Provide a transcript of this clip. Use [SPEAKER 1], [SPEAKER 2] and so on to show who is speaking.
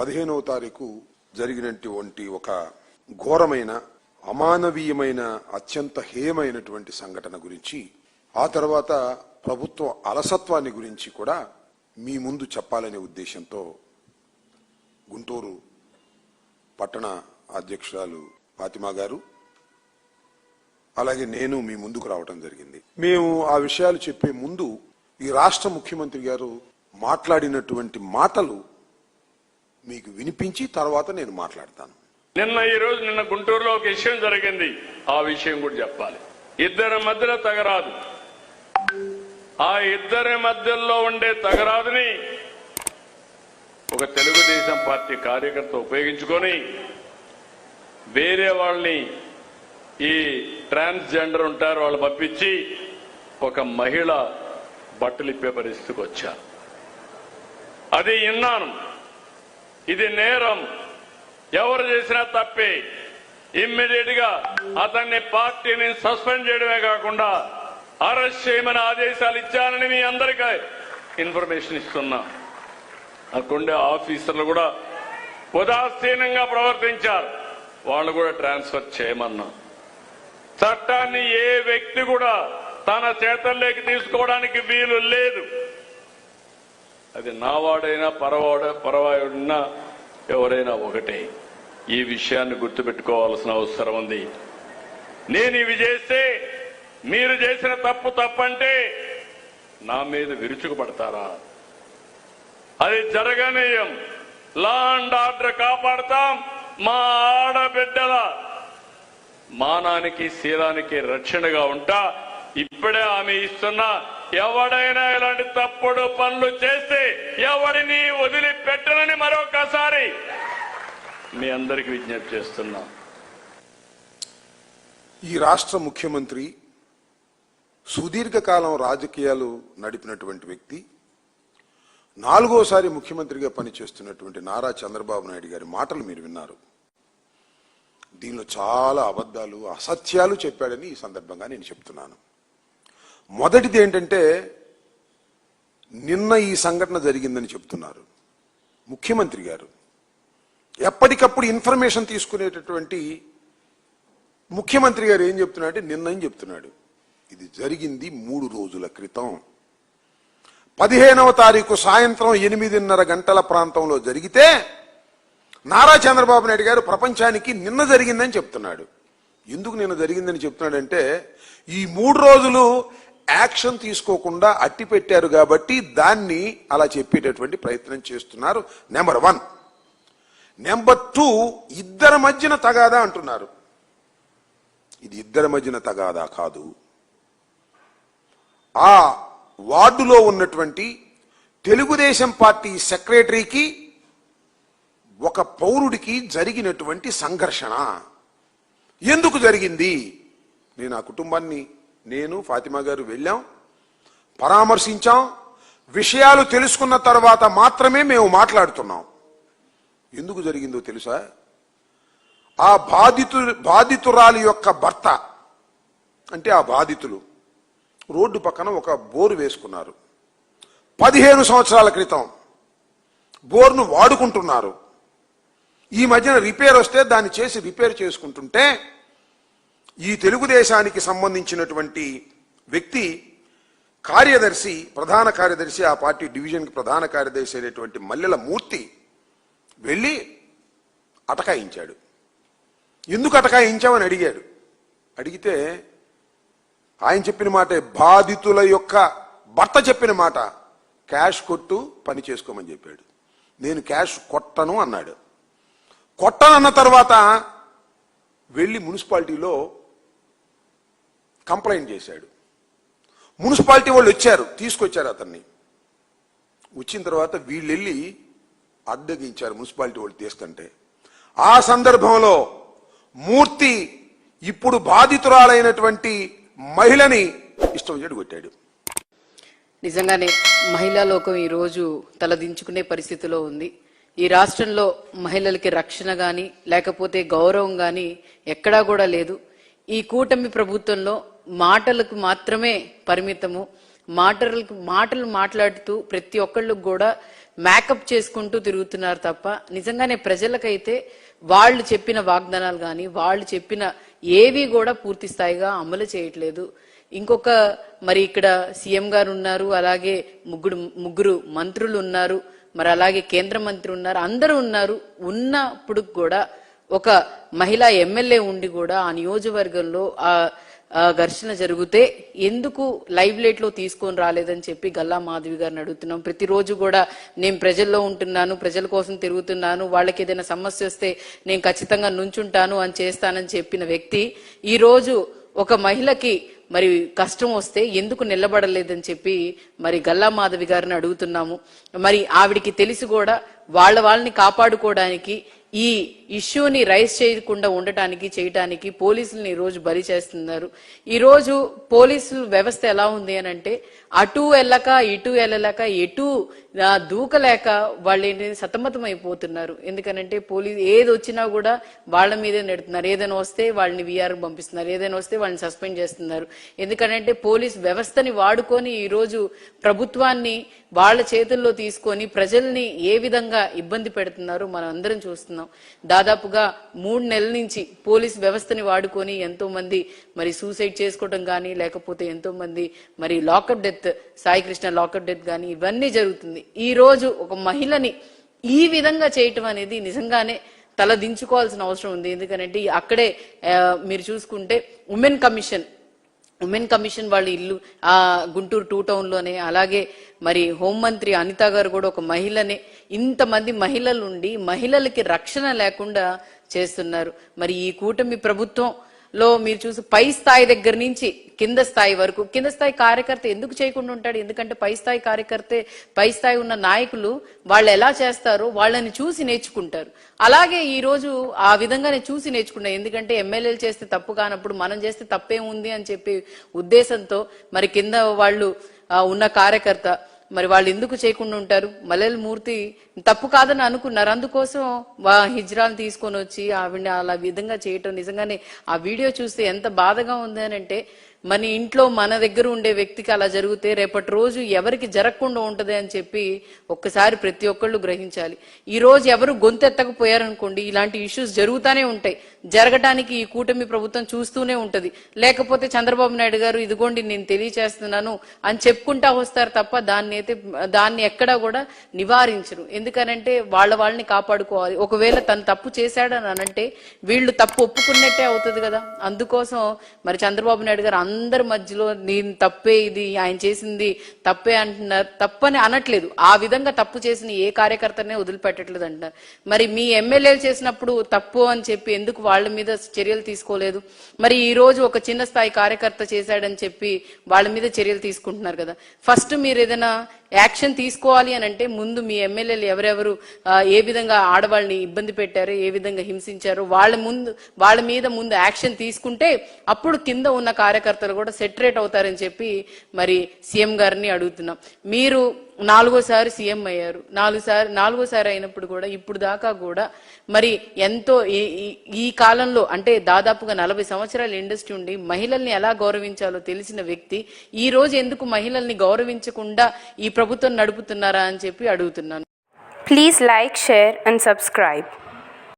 [SPEAKER 1] 15వ తారీఖు జరిగినటువంటి ఒక ఘోరమైన అమానవీయమైన అత్యంత హేయమైనటువంటి సంఘటన గురించి ఆ తర్వాత ప్రభుత్వ అలసత్వాన్ని గురించి కూడా మీ ముందు చెప్పాలనే ఉద్దేశంతో గుంటూరు పట్టణ అధ్యక్షురాలు ఫాతిమా గారు అలాగే నేను మీ ముందుకు రావడం జరిగింది. మేము ఆ విషయాలు చెప్పే ముందు ఈ రాష్ట్ర ముఖ్యమంత్రి గారు మాట్లాడినటువంటి మాటలు మీకు వినిపించి తర్వాత నేను మాట్లాడతాను.
[SPEAKER 2] నిన్న గుంటూరులో ఒక విషయం జరిగింది, ఆ విషయం కూడా చెప్పాలి. ఇద్దరి మధ్యలో తగరాదు, ఆ ఇద్దరి మధ్యలో ఉండే తగరాదుని ఒక తెలుగుదేశం పార్టీ కార్యకర్త ఉపయోగించుకొని వేరే వాళ్ళని ఈ ట్రాన్స్జెండర్ ఉంటారు వాళ్ళు పంపించి ఒక మహిళ బట్టలు ఇప్పే పరిస్థితికి వచ్చారు. అది విన్నాను. ఇది నేరం, ఎవరు చేసినా తప్పే. ఇమ్మీడియట్ గా అతన్ని పార్టీని సస్పెండ్ చేయడమే కాకుండా అరెస్ట్ చేయమని ఆదేశాలు ఇచ్చానని మీ అందరికీ ఇన్ఫర్మేషన్ ఇస్తున్నా. అక్కడుండే ఆఫీసర్లు కూడా ఉదాసీనంగా ప్రవర్తించారు, వాళ్ళు కూడా ట్రాన్స్ఫర్ చేయమన్నా. చట్టాన్ని ఏ వ్యక్తి కూడా తన చేతల్లోకి తీసుకోవడానికి వీలు లేదు. అది నావాడైనా పరవాయుడినా ఎవరైనా ఒకటే. ఈ విషయాన్ని గుర్తుపెట్టుకోవాల్సిన అవసరం ఉంది. నేను ఇవి చేస్తే మీరు చేసిన తప్పంటే నా మీద విరుచుకుపడతారా? అది జరగనీయం. Law and order కాపాడతాం. మా ఆడబిడ్డల మానానికి శీలానికి రక్షణగా ఉంటా. ఇప్పుడే ఆమె ఇస్తున్నా, ఎవడైనా ఇలాంటి తప్పుడు పనులు చేస్తే ఎవరిని వదిలిపెట్టనని మరొకసారి మీ అందరికీ విజ్ఞప్తి చేస్తున్నా.
[SPEAKER 1] ఈ రాష్ట్ర ముఖ్యమంత్రి సుదీర్ఘకాలం రాజకీయాలు నడిపినటువంటి వ్యక్తి, 4వసారి ముఖ్యమంత్రిగా పనిచేస్తున్నటువంటి నారా చంద్రబాబు నాయుడు గారి మాటలు మీరు విన్నారు. దీనిలో చాలా అబద్ధాలు అసత్యాలు చెప్పాడని ఈ సందర్భంగా నేను చెప్తున్నాను. మొదటిది ఏంటంటే, నిన్న ఈ సంఘటన జరిగిందని చెప్తున్నారు. ముఖ్యమంత్రి గారు ఎప్పటికప్పుడు ఇన్ఫర్మేషన్ తీసుకునేటటువంటి ముఖ్యమంత్రి గారు ఏం చెప్తున్నాడంటే, నిన్న ఏం చెప్తున్నాడు, ఇది జరిగింది 3 రోజుల క్రితం 15వ తారీఖు సాయంత్రం 8:30 గంటల ప్రాంతంలో జరిగితే నారా చంద్రబాబు నాయుడు గారు ప్రపంచానికి నిన్న జరిగిందని చెప్తున్నాడు. ఎందుకు నిన్న జరిగిందని చెప్తున్నాడంటే, ఈ 3 రోజులు యాక్షన్ తీసుకోకుండా అట్టి పెట్టారు కాబట్టి దాన్ని అలా చెప్పేటటువంటి ప్రయత్నం చేస్తున్నారు. నెంబర్ 1. నెంబర్ 2, ఇద్దరి మధ్యన తగాదా అంటున్నారు. ఇది ఇద్దరి మధ్యన తగాదా కాదు. ఆ వార్డులో ఉన్నటువంటి తెలుగుదేశం పార్టీ సెక్రటరీకి ఒక పౌరుడికి జరిగినటువంటి సంఘర్షణ. ఎందుకు జరిగింది? నేను ఆ కుటుంబాన్ని, నేను ఫాతిమా గారు వెళ్ళాం, పరామర్శించాం. విషయాలు తెలుసుకున్న తర్వాత మాత్రమే మేము మాట్లాడుతున్నాం. ఎందుకు జరిగిందో తెలుసా? ఆ బాధితురాలి యొక్క భర్త, అంటే ఆ బాధితులు రోడ్డు పక్కన ఒక బోరు వేసుకున్నారు. 15 సంవత్సరాల క్రితం బోర్ను వాడుకుంటున్నారు. ఈ మధ్యన రిపేర్ వస్తే దాన్ని చేసి రిపేర్ చేసుకుంటుంటే ఈ తెలుగుదేశానికి సంబంధించినటువంటి వ్యక్తి కార్యదర్శి, ప్రధాన కార్యదర్శి, ఆ పార్టీ డివిజన్కి ప్రధాన కార్యదర్శి అయినటువంటి మల్లెల మూర్తి వెళ్ళి అటకాయించాడు. ఎందుకు అటకాయించామని అడిగాడు. అడిగితే ఆయన చెప్పిన మాట, బాధితుల యొక్క భర్త చెప్పిన మాట, క్యాష్ కొట్టు, పని చేసుకోమని చెప్పాడు. నేను క్యాష్ కొట్టను అన్నాడు. కొట్టనన్న తర్వాత వెళ్ళి మున్సిపాలిటీలో కంప్లైంట్ చేశాడు. మున్సిపాలిటీ వాళ్ళు వచ్చారు, తీసుకొచ్చారు అతన్ని. వచ్చిన తర్వాత వీళ్ళు వెళ్ళి అడ్డగించారు మున్సిపాలిటీ వాళ్ళు తీసుకుంటే. ఆ సందర్భంలో మూర్తి ఇప్పుడు బాధితురాలైనటువంటి మహిళని ఇష్టం వచ్చేట్టు కొట్టాడు.
[SPEAKER 3] నిజంగానే మహిళా లోకం ఈ రోజు తలదించుకునే పరిస్థితిలో ఉంది. ఈ రాష్ట్రంలో మహిళలకి రక్షణ గాని లేకపోతే గౌరవం గాని ఎక్కడా కూడా లేదు. ఈ కూటమి ప్రభుత్వంలో మాటలకు మాత్రమే పరిమితము. మాటలు మాట్లాడుతూ ప్రతి ఒక్కళ్ళు కూడా మేకప్ చేసుకుంటూ తిరుగుతున్నారు తప్ప నిజంగానే ప్రజలకైతే వాళ్ళు చెప్పిన వాగ్దానాలు కానీ వాళ్ళు చెప్పిన ఏవి కూడా పూర్తి స్థాయిగా అమలు చేయట్లేదు. ఇంకొక మరి ఇక్కడ సీఎం గారు ఉన్నారు, అలాగే ముగ్గురు మంత్రులు ఉన్నారు, మరి అలాగే కేంద్ర మంత్రి ఉన్నారు, అందరూ ఉన్నారు. ఉన్నప్పుడు కూడా ఒక మహిళా ఎమ్మెల్యే ఉండి కూడా ఆ నియోజకవర్గంలో ఆ ఘర్షణ జరిగితే ఎందుకు లైవ్ లైట్ లో తీసుకొని రాలేదని చెప్పి గల్లా మాధవి గారిని అడుగుతున్నాం. ప్రతిరోజు కూడా నేను ప్రజల్లో ఉంటున్నాను, ప్రజల కోసం తిరుగుతున్నాను, వాళ్ళకి ఏదైనా సమస్య వస్తే నేను ఖచ్చితంగా నుంచుంటాను అని చేస్తానని చెప్పిన వ్యక్తి ఈ రోజు ఒక మహిళకి మరి కష్టం వస్తే ఎందుకు నిలబడలేదని చెప్పి మరి గల్లా మాధవి గారిని అడుగుతున్నాము. మరి ఆవిడికి తెలిసి కూడా వాళ్ళని కాపాడుకోవడానికి ఈ ఇష్యూని రైజ్ చేయకుండా చేయటానికి పోలీసుల్ని ఈ రోజు బలి చేస్తున్నారు. ఈ రోజు పోలీసుల వ్యవస్థ ఎలా ఉంది అని అంటే అటు వెళ్ళక ఇటు వెళ్ళలేక ఎటు దూకలేక వాళ్ళు సతమతం అయిపోతున్నారు. ఎందుకనంటే పోలీసు ఏది వచ్చినా కూడా వాళ్ళ మీదే నెడుతున్నారు. ఏదైనా వస్తే వాళ్ళని వీఆర్ పంపిస్తున్నారు, ఏదైనా వస్తే వాళ్ళని సస్పెండ్ చేస్తున్నారు. ఎందుకనంటే పోలీస్ వ్యవస్థని వాడుకొని ఈ రోజు ప్రభుత్వాన్ని వాళ్ళ చేతుల్లో తీసుకొని ప్రజల్ని ఏ విధంగా ఇబ్బంది పెడుతున్నారో మనం అందరం చూస్తున్నాం. దాదాపుగా 3 నెలల నుంచి పోలీస్ వ్యవస్థని వాడుకొని ఎంతో మంది మరి సూసైడ్ చేసుకోవడం కానీ, లేకపోతే ఎంతో మంది మరి lockup death, Sai Krishna lockup death కానీ ఇవన్నీ జరుగుతుంది. ఈ రోజు ఒక మహిళని ఈ విధంగా చేయటం అనేది నిజంగానే తల దించుకోవాల్సిన అవసరం ఉంది. ఎందుకంటే అక్కడే మీరు చూసుకుంటే ఉమెన్ కమిషన్ వాళ్ళ ఇల్లు ఆ గుంటూరు 2 టౌన్ లోనే, అలాగే మరి హోంమంత్రి అనిత గారు కూడా ఒక మహిళనే. ఇంతమంది మహిళలు ఉండి మహిళలకి రక్షణ లేకుండా చేస్తున్నారు. మరి ఈ కూటమి ప్రభుత్వంలో మీరు చూసి పై స్థాయి దగ్గర నుంచి కింద స్థాయి వరకు, కింద స్థాయి కార్యకర్త ఎందుకు చేయకుండా ఉంటాడు? ఎందుకంటే పై స్థాయి కార్యకర్తే, పై స్థాయి ఉన్న నాయకులు వాళ్ళు ఎలా చేస్తారో వాళ్ళని చూసి నేర్చుకుంటారు. అలాగే ఈ రోజు ఆ విధంగానే చూసి నేర్చుకున్నారు. ఎందుకంటే ఎమ్మెల్యేలు చేస్తే తప్పు కానప్పుడు మనం చేస్తే తప్పేముంది అని చెప్పి ఉద్దేశంతో మరి కింద వాళ్ళు ఉన్న కార్యకర్త మరి వాళ్ళు ఎందుకు చేయకుండా ఉంటారు? మల్లెల మూర్తి తప్పు కాదని అనుకున్నారు, అందుకోసం హిజ్రాలు తీసుకొని వచ్చి ఆవిడ అలా విధంగా చేయటం నిజంగానే ఆ వీడియో చూస్తే ఎంత బాధగా ఉంది అని అంటే, మన ఇంట్లో మన దగ్గర ఉండే వ్యక్తికి అలా జరిగితే రేపటి రోజు ఎవరికి జరగకుండా ఉంటది అని చెప్పి ఒక్కసారి ప్రతి ఒక్కళ్ళు గ్రహించాలి. ఈ రోజు ఎవరు గొంతెత్తకపోయారనుకోండి ఇలాంటి ఇష్యూస్ జరుగుతూనే ఉంటాయి. జరగడానికి ఈ కూటమి ప్రభుత్వం చూస్తూనే ఉంటది. లేకపోతే చంద్రబాబు నాయుడు గారు ఇదిగోండి నేను తెలియచేస్తున్నాను అని చెప్పుకుంటా వస్తారు తప్ప దాన్ని ఎక్కడా కూడా నివారించరు. ఎందుకనంటే వాళ్ళని కాపాడుకోవాలి. ఒకవేళ తను తప్పు చేశాడని అనంటే వీళ్ళు తప్పు ఒప్పుకున్నట్టే అవుతుంది కదా. అందుకోసం మరి చంద్రబాబు నాయుడు గారు అందరి మధ్యలో నేను తప్పే, ఇది ఆయన చేసింది తప్పే అంటున్నారు. తప్పని అనట్లేదు, ఆ విధంగా తప్పు చేసిన ఏ కార్యకర్తనే వదిలిపెట్టట్లేదు అంటున్నారు. మరి మీ ఎమ్మెల్యేలు చేసినప్పుడు తప్పు అని చెప్పి ఎందుకు వాళ్ళ మీద చర్యలు తీసుకోలేదు? మరి ఈ రోజు ఒక చిన్న స్థాయి కార్యకర్త చేశాడని చెప్పి వాళ్ళ మీద చర్యలు తీసుకుంటున్నారు కదా. ఫస్ట్ మీరు ఏదైనా యాక్షన్ తీసుకోవాలి అని అంటే ముందు మీ ఎమ్మెల్యేలు ఎవరెవరు ఏ విధంగా ఆడవాళ్ళని ఇబ్బంది పెట్టారో, ఏ విధంగా హింసించారో వాళ్ళ మీద ముందు యాక్షన్ తీసుకుంటే అప్పుడు కింద ఉన్న కార్యకర్తలు కూడా సెటరేట్ అవుతారని చెప్పి మరి సీఎం గారిని అడుగుతున్నాం. మీరు 4వ సీఎం అయ్యారు. 4వ అయినప్పుడు కూడా ఇప్పుడు దాకా కూడా మరి ఎంతో ఈ కాలంలో అంటే దాదాపుగా 40 సంవత్సరాల ఇండస్ట్రీ ఉండి మహిళల్ని ఎలా గౌరవించాలో తెలిసిన వ్యక్తి ఈ రోజు ఎందుకు మహిళల్ని గౌరవించకుండా ఈ ప్రభుత్వం నడుపుతున్నారా అని చెప్పి అడుగుతున్నాను.
[SPEAKER 4] Please like, share and subscribe.